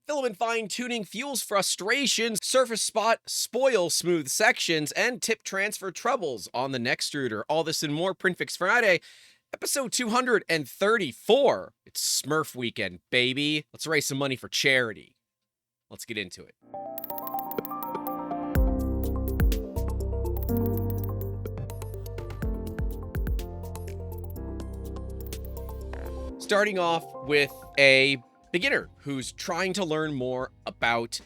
filament fine-tuning fuels frustrations, surface spot spoil smooth sections, and tip transfer troubles on the next extruder. All this and more, PrintFix Friday, episode 234. It's Smurf weekend, baby. Let's raise some money for charity. Let's get into it. Starting off with a beginner who's trying to learn more about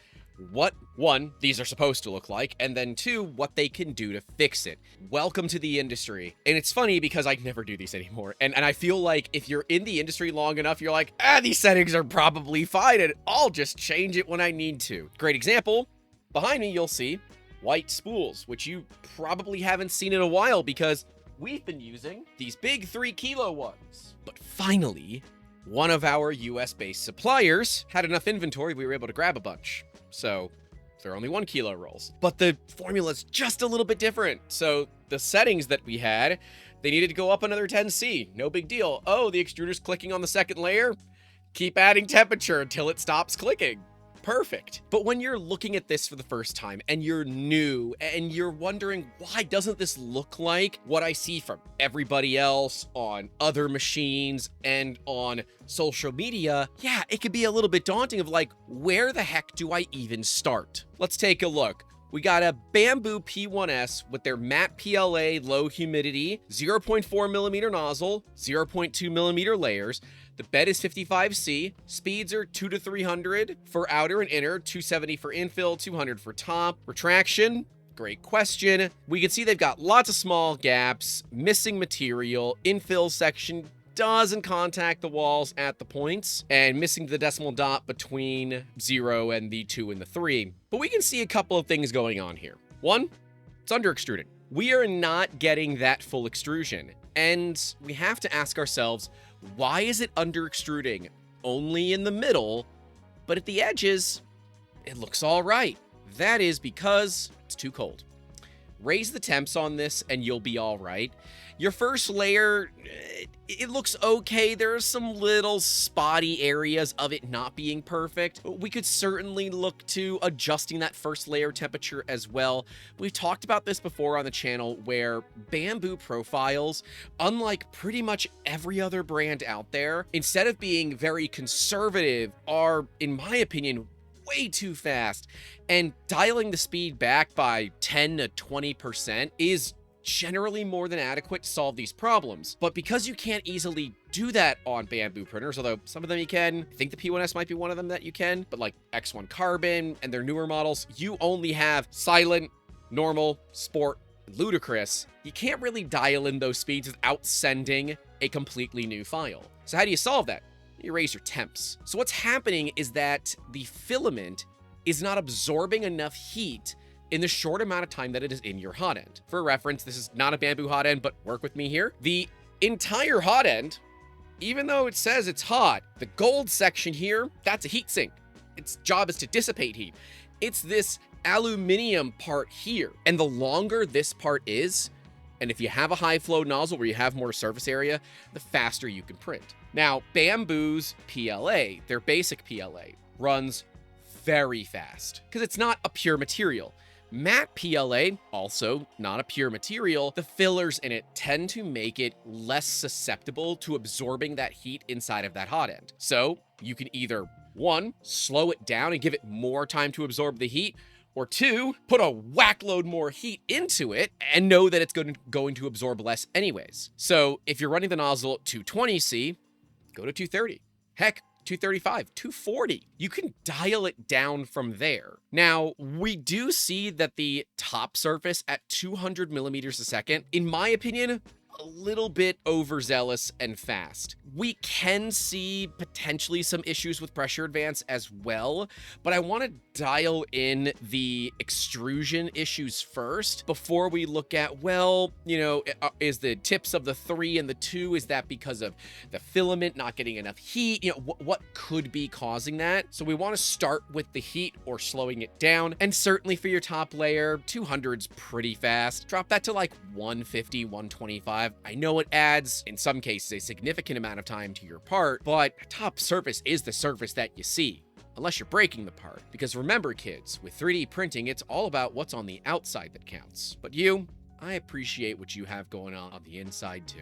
what, one, these are supposed to look like, and then two, what they can do to fix it. Welcome to the industry. And it's funny because I never do these anymore. And I feel like if you're in the industry long enough, you're like, these settings are probably fine, and I'll just change it when I need to. Great example, behind me you'll see white spools, which you probably haven't seen in a while because we've been using these big 3 kilo ones. But finally, one of our US-based suppliers had enough inventory, we were able to grab a bunch. So they're only 1 kilo rolls. But the formula's just a little bit different. So the settings that we had, they needed to go up another 10C. No big deal. Oh, the extruder's clicking on the second layer. Keep adding temperature until it stops clicking. Perfect. But when you're looking at this for the first time and you're new and you're wondering, why doesn't this look like what I see from everybody else on other machines and on social media? Yeah, it could be a little bit daunting of like, where the heck do I even start? Let's take a look. We got a Bambu P1S with their matte PLA low humidity, 0.4 millimeter nozzle, 0.2 millimeter layers. The bed is 55C, speeds are 2 to 300 for outer and inner, 270 for infill, 200 for top. Retraction, great question. We can see they've got lots of small gaps, missing material, infill section doesn't contact the walls at the points, and missing the decimal dot between 0 and the 2 and the 3. But we can see a couple of things going on here. One, it's under extruded. We are not getting that full extrusion, and we have to ask ourselves, why is it under extruding only in the middle, but at the edges, it looks all right? That is because it's too cold. Raise the temps on this and you'll be all right. Your first layer, it looks okay. There are some little spotty areas of it not being perfect. We could certainly look to adjusting that first layer temperature as well. We've talked about this before on the channel where Bambu profiles, unlike pretty much every other brand out there, instead of being very conservative, are, in my opinion, way too fast, and dialing the speed back by 10 to 20% is generally more than adequate to solve these problems. But because you can't easily do that on Bambu printers, although some of them you can, I think the P1S might be one of them that you can, but like X1 Carbon and their newer models, you only have silent, normal, sport, ludicrous. You can't really dial in those speeds without sending a completely new file. So how do you solve that? You raise your temps. So what's happening is that the filament is not absorbing enough heat in the short amount of time that it is in your hot end. For reference, this is not a Bambu hot end, but work with me here. The entire hot end, even though it says it's hot, the gold section here, that's a heat sink. Its job is to dissipate heat. It's this aluminum part here. And the longer this part is, and if you have a high flow nozzle where you have more surface area, the faster you can print. Now, Bambu's PLA, their basic PLA, runs very fast because it's not a pure material. Matte PLA, also not a pure material, the fillers in it tend to make it less susceptible to absorbing that heat inside of that hot end. So you can either, one, slow it down and give it more time to absorb the heat, or two, put a whack load more heat into it and know that it's going to absorb less anyways. So if you're running the nozzle at 220C, go to 230. Heck, 235, 240. You can dial it down from there. Now, we do see that the top surface at 200 millimeters a second, in my opinion, a little bit overzealous and fast. We can see potentially some issues with pressure advance as well, but I want to dial in the extrusion issues first before we look at, well, you know, is the tips of the 3 and the 2, is that because of the filament not getting enough heat? You know, what could be causing that? So we want to start with the heat or slowing it down, and certainly for your top layer, 200's pretty fast. Drop that to like 150, 125. I know it adds, in some cases, a significant amount of time to your part, but top surface is the surface that you see. unless you're breaking the part. Because remember, kids, with 3D printing, it's all about what's on the outside that counts. But I appreciate what you have going on the inside too.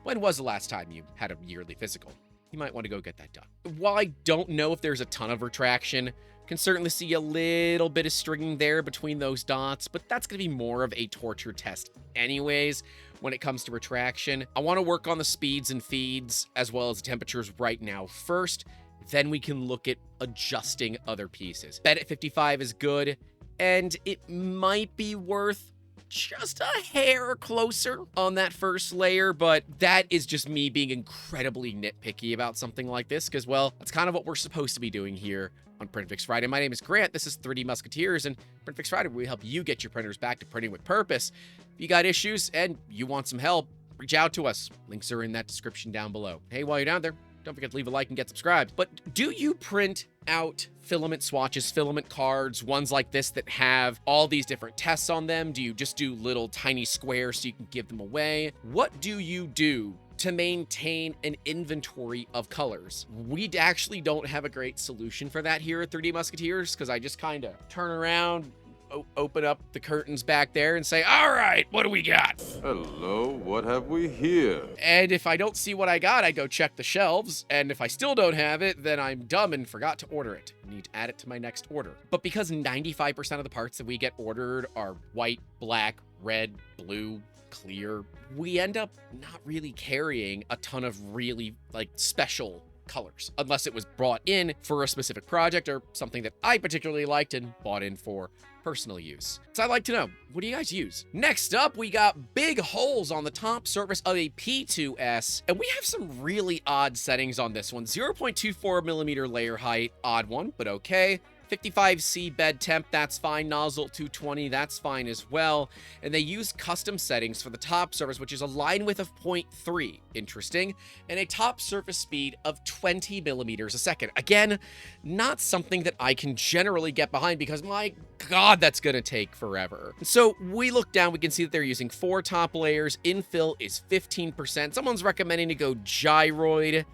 When was the last time you had a yearly physical? You might want to go get that done. While I don't know if there's a ton of retraction, can certainly see a little bit of stringing there between those dots, but that's going to be more of a torture test anyways when it comes to retraction. I want to work on the speeds and feeds as well as the temperatures right now first, then we can look at adjusting other pieces. Bed at 55 is good, and it might be worth just a hair closer on that first layer, but that is just me being incredibly nitpicky about something like this, because, well, that's kind of what we're supposed to be doing here on PrintFixFriday. My name is Grant, this is 3D Musketeers, and PrintFixFriday, where we help you get your printers back to printing with purpose. If you got issues and you want some help, reach out to us. Links are in that description down below. Hey, while you're down there, don't forget to leave a like and get subscribed. But do you print out filament swatches, filament cards, ones like this that have all these different tests on them? Do you just do little tiny squares so you can give them away? What do you do to maintain an inventory of colors? We actually don't have a great solution for that here at 3D Musketeers, because I just kind of turn around, open up the curtains back there and say, all right, what do we got? Hello, what have we here? And if I don't see what I got, I go check the shelves. And if I still don't have it, then I'm dumb and forgot to order it. I need to add it to my next order. But because 95% of the parts that we get ordered are white, black, red, blue, clear, we end up not really carrying a ton of really special colors unless it was brought in for a specific project or something that I particularly liked and bought in for personal use. So I'd like to know, what do you guys use? Next up, we got big holes on the top surface of a P2S, and we have some really odd settings on this one. 0.24 millimeter layer height, odd one, but okay. 55C bed temp, that's fine. Nozzle 220, that's fine as well. And they use custom settings for the top surface, which is a line width of 0.3, interesting, and a top surface speed of 20 millimeters a second. Again, not something that I can generally get behind because, my God, that's gonna take forever. So we look down, we can see that they're using 4 top layers. Infill is 15%. Someone's recommending to go gyroid.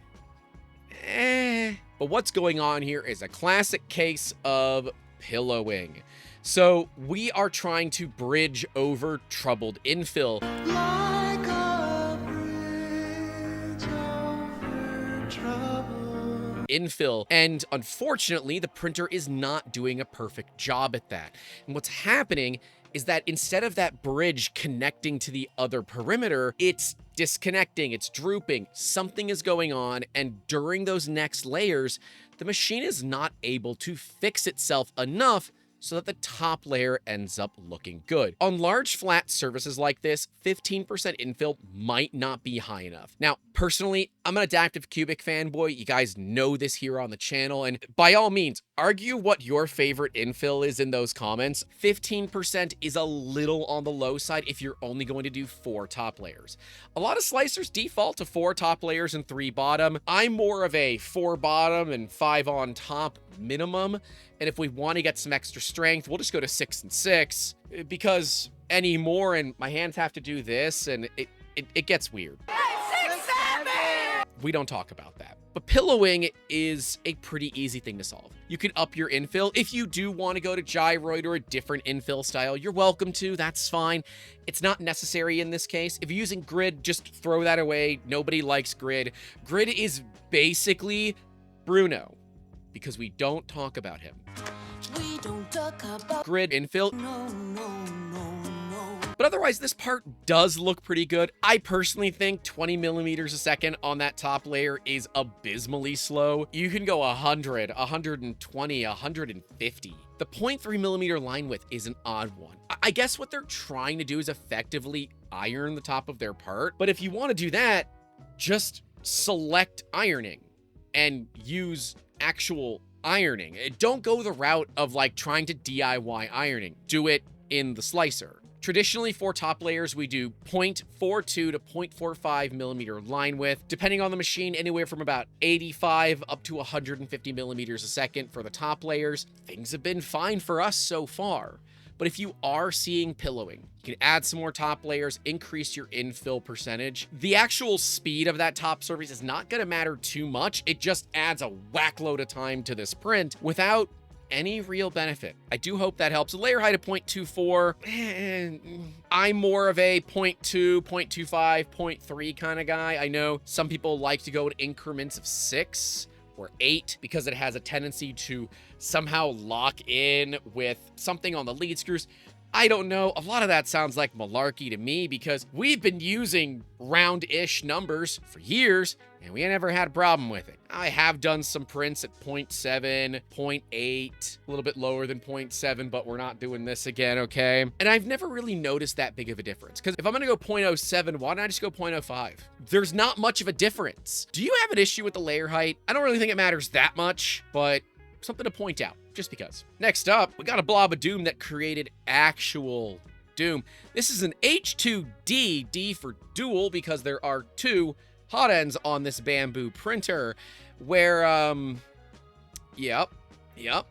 But what's going on here is a classic case of pillowing. So we are trying to bridge over troubled infill. Like a bridge over troubled infill. And unfortunately, the printer is not doing a perfect job at that. And what's happening is that instead of that bridge connecting to the other perimeter, it's disconnecting, it's drooping, something is going on, and during those next layers, the machine is not able to fix itself enough so that the top layer ends up looking good. On large flat surfaces like this, 15% infill might not be high enough. Now, personally, I'm an adaptive cubic fanboy. You guys know this here on the channel, and by all means, argue what your favorite infill is in those comments. 15% is a little on the low side if you're only going to do 4 top layers. A lot of slicers default to 4 top layers and 3 bottom. I'm more of a 4 bottom and 5 on top minimum. And if we want to get some extra strength, we'll just go to 6 and 6, because any more and my hands have to do this, and it gets weird. 6, 7! We don't talk about that. But pillowing is a pretty easy thing to solve. You can up your infill. If you do want to go to gyroid or a different infill style, you're welcome to, that's fine. It's not necessary in this case. If you're using grid, just throw that away. Nobody likes grid. Grid is basically Bruno, because we don't talk about him. We don't talk about grid infill. No. But otherwise, this part does look pretty good. I personally think 20 millimeters a second on that top layer is abysmally slow. You can go 100, 120, 150. The 0.3 millimeter line width is an odd one. I guess what they're trying to do is effectively iron the top of their part. But if you want to do that, just select ironing and use actual ironing. Don't go the route of trying to DIY ironing. Do it in the slicer. Traditionally, for top layers, we do 0.42 to 0.45 millimeter line width, depending on the machine, anywhere from about 85 up to 150 millimeters a second for the top layers. Things have been fine for us so far. But if you are seeing pillowing, you can add some more top layers, increase your infill percentage. The actual speed of that top surface is not going to matter too much. It just adds a whack load of time to this print without any real benefit. I do hope that helps. A layer height of 0.24. I'm more of a 0.2, 0.25, 0.3 kind of guy. I know some people like to go in increments of 6 or 8 because it has a tendency to somehow lock in with something on the lead screws. I don't know. A lot of that sounds like malarkey to me because we've been using round-ish numbers for years and we never had a problem with it. I have done some prints at 0.7, 0.8, a little bit lower than 0.7, but we're not doing this again, okay? And I've never really noticed that big of a difference because if I'm gonna go 0.07, why don't I just go 0.05? There's not much of a difference. Do you have an issue with the layer height? I don't really think it matters that much, but something to point out, just because. Next up, we got a blob of doom that created actual doom. This is an H2D, D for dual, because there are 2 hot ends on this Bambu printer, where, yep,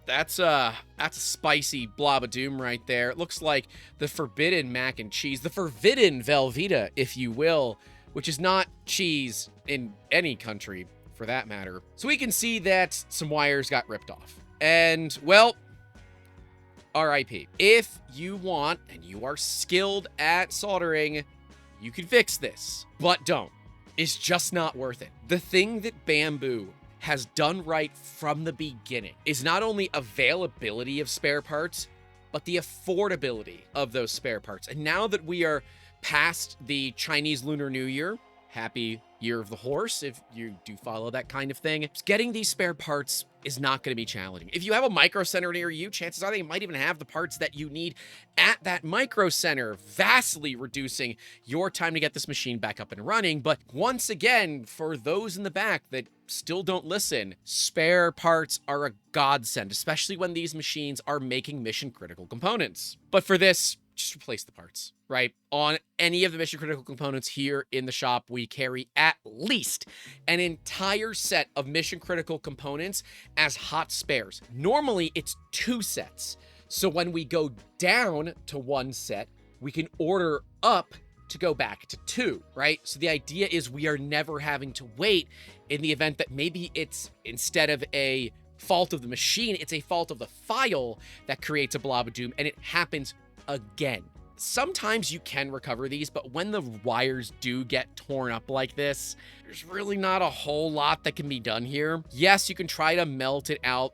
that's a spicy blob of doom right there. It looks like the forbidden mac and cheese, the forbidden Velveeta, if you will, which is not cheese in any country, for that matter. So we can see that some wires got ripped off. And, well, RIP. If you want, and you are skilled at soldering, you can fix this. But don't. It's just not worth it. The thing that Bambu has done right from the beginning is not only availability of spare parts, but the affordability of those spare parts. And now that we are past the Chinese Lunar New Year, happy Year of the Horse, if you do follow that kind of thing, getting these spare parts is not going to be challenging. If you have a micro center near you, chances are they might even have the parts that you need at that micro center, vastly reducing your time to get this machine back up and running. But once again, for those in the back that still don't listen, spare parts are a godsend, especially when these machines are making mission critical components. But for this, just replace the parts, right? On any of the mission critical components here in the shop, we carry at least an entire set of mission critical components as hot spares. Normally it's 2 sets. So when we go down to 1 set, we can order up to go back to 2, right? So the idea is we are never having to wait in the event that maybe it's, instead of a fault of the machine, it's a fault of the file that creates a blob of doom, and it happens again. Sometimes you can recover these, but when the wires do get torn up like this, there's really not a whole lot that can be done here. Yes, you can try to melt it out.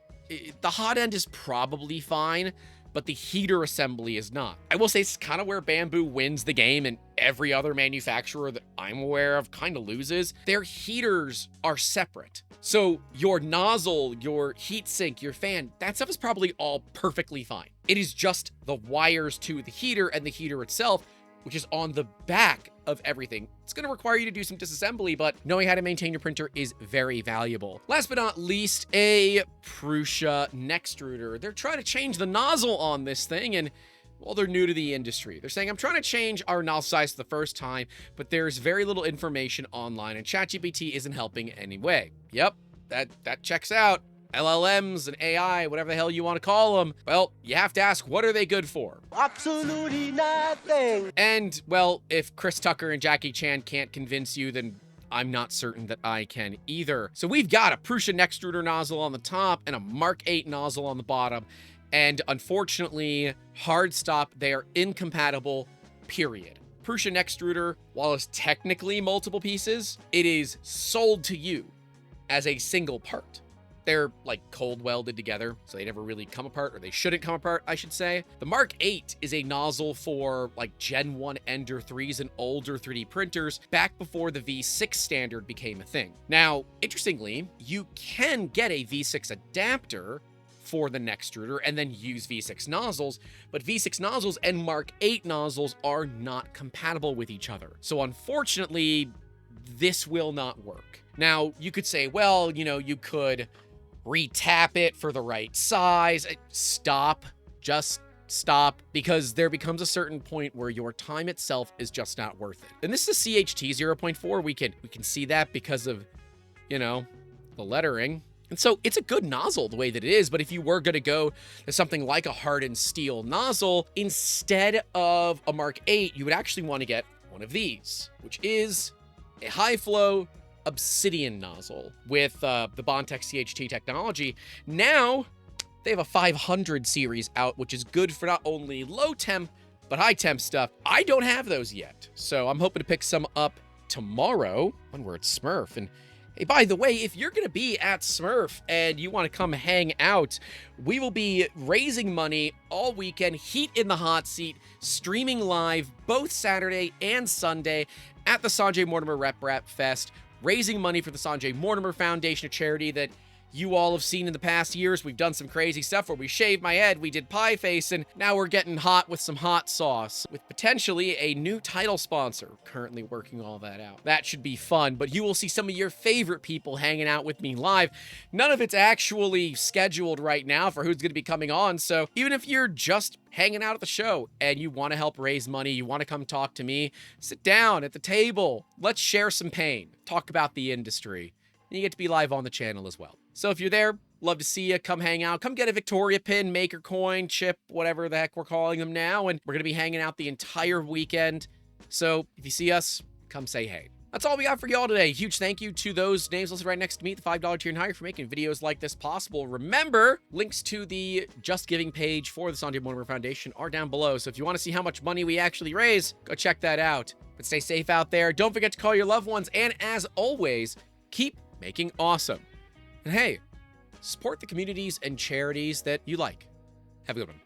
The hot end is probably fine, but the heater assembly is not. I will say it's kind of where Bambu wins the game and every other manufacturer that I'm aware of kind of loses. Their heaters are separate. So your nozzle, your heatsink, your fan, that stuff is probably all perfectly fine. It is just the wires to the heater and the heater itself, which is on the back of everything. It's going to require you to do some disassembly, but knowing how to maintain your printer is very valuable. Last but not least, a Prusa neck extruder. They're trying to change the nozzle on this thing, and well, they're new to the industry. They're saying, I'm trying to change our nozzle size for the first time, but there's very little information online, and ChatGPT isn't helping anyway. Yep, that checks out. LLMs and AI, whatever the hell you want to call them, well, you have to ask, what are they good for? Absolutely nothing. And, well, if Chris Tucker and Jackie Chan can't convince you, then I'm not certain that I can either. So we've got a Prusa neck extruder nozzle on the top and a Mark 8 nozzle on the bottom. And unfortunately, hard stop, they are incompatible, period. Prusa neck extruder, while it's technically multiple pieces, it is sold to you as a single part. They're like cold welded together, so they never really come apart, or they shouldn't come apart, I should say. The Mark 8 is a nozzle for like Gen 1 Ender 3s and older 3D printers back before the V6 standard became a thing. Now, interestingly, you can get a V6 adapter for the neck extruder and then use V6 nozzles, but V6 nozzles and Mark 8 nozzles are not compatible with each other. So unfortunately, this will not work. Now, you could say, well, you know, you could retap it for the right size. Stop. Just stop, because there becomes a certain point where your time itself is just not worth it. And this is a CHT 0.4. We can see that because of, you know, the lettering. And so it's a good nozzle the way that it is, but if you were going to go to something like a hardened steel nozzle, instead of a Mark 8, you would actually want to get one of these, which is a high-flow obsidian nozzle with the Bondtech CHT technology. Now, they have a 500 series out, which is good for not only low temp, but high temp stuff. I don't have those yet, so I'm hoping to pick some up tomorrow when we're at Smurf. And hey, by the way, if you're going to be at Smurf and you want to come hang out, we will be raising money all weekend, heat in the hot seat, streaming live both Saturday and Sunday at the Sanjay Mortimer Rep Rap Fest, raising money for the Sanjay Mortimer Foundation, a charity that you all have seen in the past years. We've done some crazy stuff where we shaved my head, we did pie face, and now we're getting hot with some hot sauce with potentially a new title sponsor. Currently working all that out. That should be fun, but you will see some of your favorite people hanging out with me live. None of it's actually scheduled right now for who's going to be coming on, so even if you're just hanging out at the show and you want to help raise money, you want to come talk to me, sit down at the table, let's share some pain, talk about the industry, and you get to be live on the channel as well. So if you're there, love to see you. Come hang out. Come get a Victoria pin, maker coin, chip, whatever the heck we're calling them now. And we're going to be hanging out the entire weekend. So if you see us, come say hey. That's all we got for y'all today. Huge thank you to those names listed right next to me, the $5 tier and higher, for making videos like this possible. Remember, links to the Just Giving page for the Sanjay Mortimer Foundation are down below. So if you want to see how much money we actually raise, go check that out. But stay safe out there. Don't forget to call your loved ones. And as always, keep making awesome. And hey, support the communities and charities that you like. Have a good one.